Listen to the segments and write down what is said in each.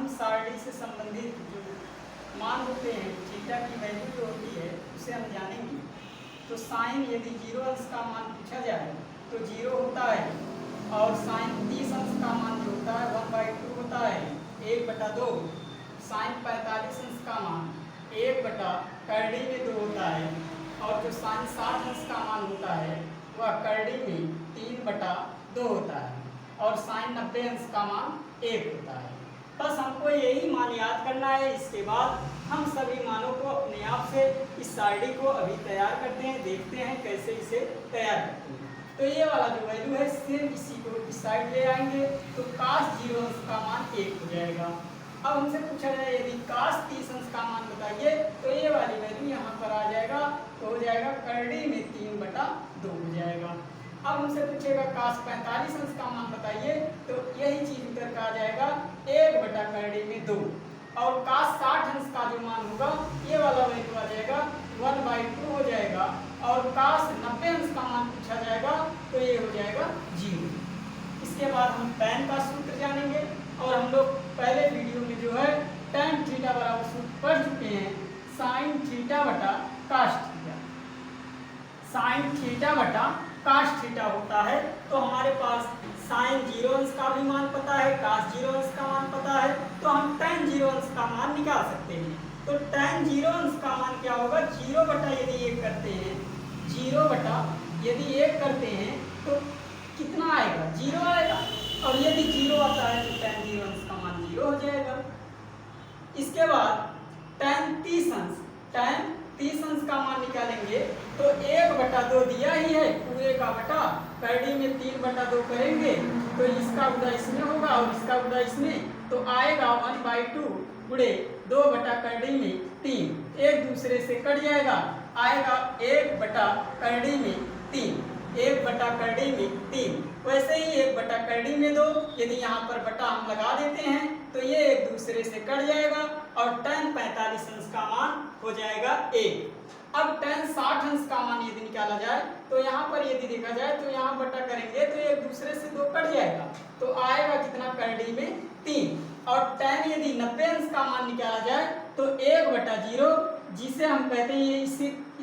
हम सारणी से संबंधित जो मान होते हैं, थीटा की वैल्यू जो होती है उसे हम जानेंगे। तो साइन यदि 0 अंश का मान पूछा जाए तो 0 होता है, और साइन 30 अंश का मान जो होता है 1/2 होता है 1/2। साइन 45 अंश का मान 1/करड़ी में 2 होता है, और जो साइन 60 अंश का मान होता है वह करड़ी में 3/2 होता है, और साइन 90 अंश का मान 1 होता है। बस हमको यही मान याद करना है। इसके बाद हम सभी मानों को अपने आप से इस सारणी को अभी तैयार करते हैं, देखते हैं कैसे इसे तैयार करते हैं। तो ये वाला जो वैल्यू है सेम इसी को इस साइड ले आएंगे तो cos 0 अंश का मान 1 हो जाएगा। अब हमसे पूछा जाए यदि cos 30 अंश का मान बताइए तो ये वाली वैल्यू यहाँ पर आ जाएगा, तो हो जाएगा करड़ी में 3/2 हो जाएगा। अब हमसे पूछेगा cos 45 अंश का मान बताइए तो यही चीज उतर का आ जाएगा 1/करड़ी में 2, और cos 60 अंश का जो मान होगा ये वाला वैल्यू आ जाएगा 1/2 हो जाएगा, और cos 90 अंश का मान पूछा जाएगा तो ये हो जाएगा 0। इसके बाद हम tan का सूत्र जानेंगे, और हम लोग पहले वीडियो में जो है tan थीटा बराबर सूत्र पढ़ चुके हैं, sin थीटा बटा cos थीटा। sin थीटा बटा cos थीटा होता है। तो हमारे पास sin 0 अंश का भी मान पता है, cos 0 अंश का मान पता है, तो हम tan 0 अंश का मान निकाल सकते हैं। तो tan 0 अंश का मान क्या होगा, 0 बटा यदि 1 करते हैं, 0 बटा यदि 1 करते हैं तो कितना आएगा, 0 आएगा, और यदि 0 आता है तो tan 0 अंश का मान 0 हो जाएगा। इसके बाद tan 30 अंश का मान निकालेंगे तो 1/2 दिया ही है, पूरे का बटा करड़ी में 3/2 करेंगे तो इसका गुणा इसमें होगा और इसका गुणा इसमें, तो आएगा 1/2 गुणे 2/करड़ी में 3, एक दूसरे से कट जाएगा, आएगा 1/करड़ी में 3, 1/करड़ी में 3। वैसे ही 1/करड़ी में 2, यदि यहाँ पर बटा हम लगा देते हैं तो ये एक दूसरे से कट जाएगा, और tan 45 अंश का मान हो जाएगा 1। अब tan 60 अंश का मान यदि निकाला जाए तो यहाँ पर यदि देखा जाए तो यहाँ बटा करेंगे तो एक दूसरे से 2 कट जाएगा, तो आएगा कितना, करड़ी में 3। और tan यदि 90 अंश का मान निकाला जाए तो 1/0, जिसे हम कहते हैं ये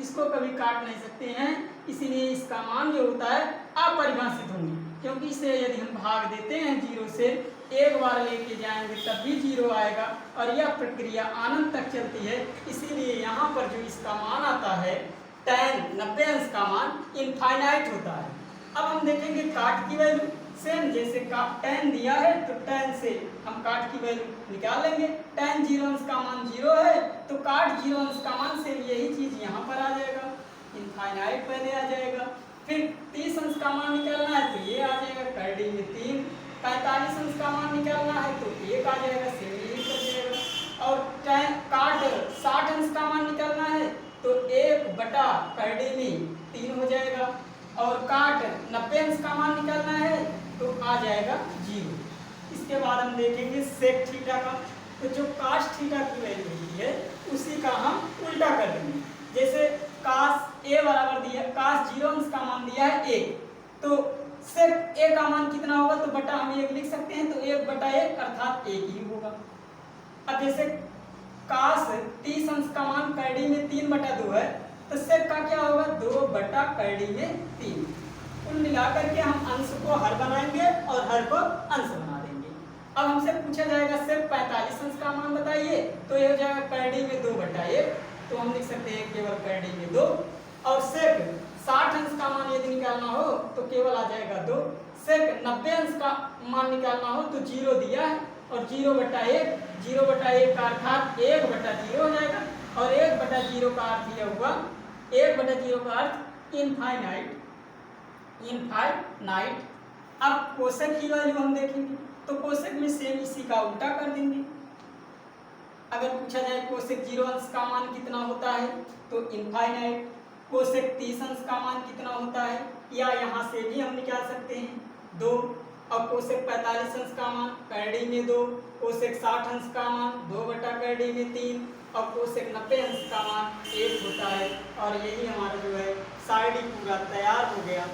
इसको कभी काट नहीं सकते हैं, इसीलिए इसका मान जो होता है अपरिभाषित होंगे, क्योंकि इसे यदि हम भाग देते हैं 0 से, एक बार लेके जाएंगे तब भी 0 आएगा, और यह प्रक्रिया अनंत तक चलती है। इसीलिए यहाँ पर जो इसका मान आता है tan 90 अंश का मान इनफाइनाइट होता है। अब हम देखेंगे काट की वैल्यू, सेम जैसे tan दिया है तो tan से हम काट की वैल्यू निकाल लेंगे। tan 0 अंश का मान 0 है तो काट 0 अंश का मान सेम यही चीज यहाँ पर आ जाएगा, इनफाइनाइट पहले आ जाएगा। फिर 30 अंश का मान निकालना है तो ये आ जाएगा करड़ी में 3, 45 अंश का मान निकालना है तो 1 आ जाएगा, सेम यही कर जाएगा। और काट 60 अंश का मान निकालना है तो 1/करड़ी में 3 हो जाएगा, और काट 90 अंश का मान निकालना है तो आ जाएगा 0। इसके बाद हम देखेंगे सेक थीटा का, तो जो cos थीटा की वैल्यू होती है उसी का हम उल्टा कर देंगे। जैसे cos a बराबर दिया, cos 0 अंश का मान दिया है 1, तो सेक a का मान कितना होगा, तो बटा हम 1 लिख सकते हैं, तो 1/1 अर्थात 1 ही होगा। अब जैसे cos 30 अंश का मान करड़ी में 3/2 है, तो सेक का क्या होगा, 2/करड़ी में 3। कुल मिलाकर के हम अंश को हर बनाएंगे और हर को अंश बना देंगे। अब हमसे पूछा जाएगा सेक 45 अंश का मान बताइए, तो ये हो जाएगा करड़ी में 2/1, तो हम लिख सकते हैं केवल करड़ी में 2। और सेक 60 अंश का मान यदि निकालना हो तो केवल आ जाएगा 2। सेक 90 अंश का मान निकालना हो तो 0 दिया है, और 0/1 का अर्थात 1/0 हो जाएगा, और 1/0 का अर्थ यह हुआ, 1/0 का अर्थ इनफाइनाइट। अब कोसेक की वैल्यू हम देखेंगे, तो कोसेक में सेम इसी का उल्टा कर देंगे। अगर पूछा जाए कोसेक 0 अंश का मान कितना होता है तो इनफाइनाइट, कोसेक 30 अंश का मान कितना होता है, या यहाँ से भी हम निकाल सकते हैं 2, और कोसेक 45 अंश का मान करड़ी में 2, कोसेक 60 अंश का मान 2/करड़ी में 3, और कोसेक 90 अंश का मान 1 होता है। और यही हमारा जो है सारणी पूरा तैयार हो गया।